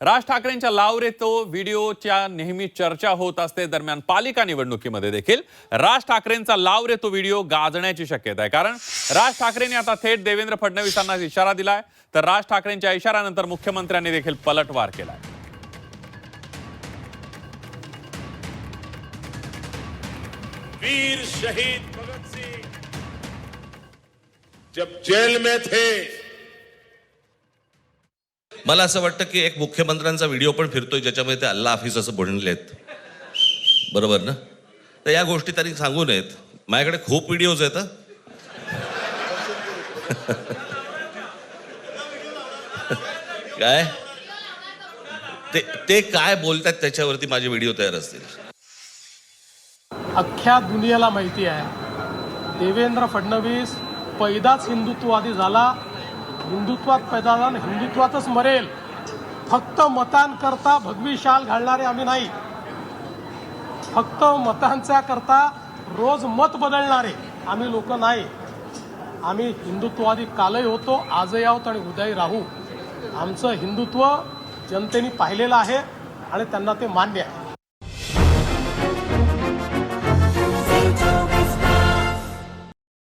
राज ठाकरेंच्या लाव रे तो व्हिडिओच्या नेहमी चर्चा होत असते. दरम्यान पालिका निवडणुकीमध्ये देखील राज ठाकरेंचा लाव रे तो व्हिडिओ गाजण्याची शक्यता आहे. कारण राज ठाकरेंनी आता थेट देवेंद्र फडणवीसांना इशारा दिलाय. तर राज ठाकरेंच्या इशाऱ्यानंतर मुख्यमंत्र्यांनी देखील पलटवार केलाय. वीर शहीद भगत सिंह जब जेल में थे, मला असं वाटतं की एक मुख्यमंत्र्यांचा व्हिडिओ पण फिरतोय ज्याच्यामध्ये ते अल्ला हाफिज असं बोललेत, बरोबर ना? तर या गोष्टी त्यांनी सांगू नयेत. माझ्याकडे खूप व्हिडिओज आहेत. काय ते काय बोलतात त्याच्यावरती माझे व्हिडिओ तयार असतील. अख्ख्या दुनियेला माहिती आहे देवेंद्र फडणवीस पैदाच हिंदुत्ववादी झाला. हिंदुत्वात पैदा झाला, हिंदुत्वातच मरेल. फक्त मतांकरता भगवी शाल घालणारे आम्ही नाही. फक्त मतांच्या करता रोज मत बदलणारे आम्ही लोक नाही. आम्ही हिंदुत्ववादी कालही होतो, आजही आहोत आणि उद्याही राहू. आमचं हिंदुत्व जनतेने पाहिलेलं आहे आणि त्यांना ते मान्य आहे.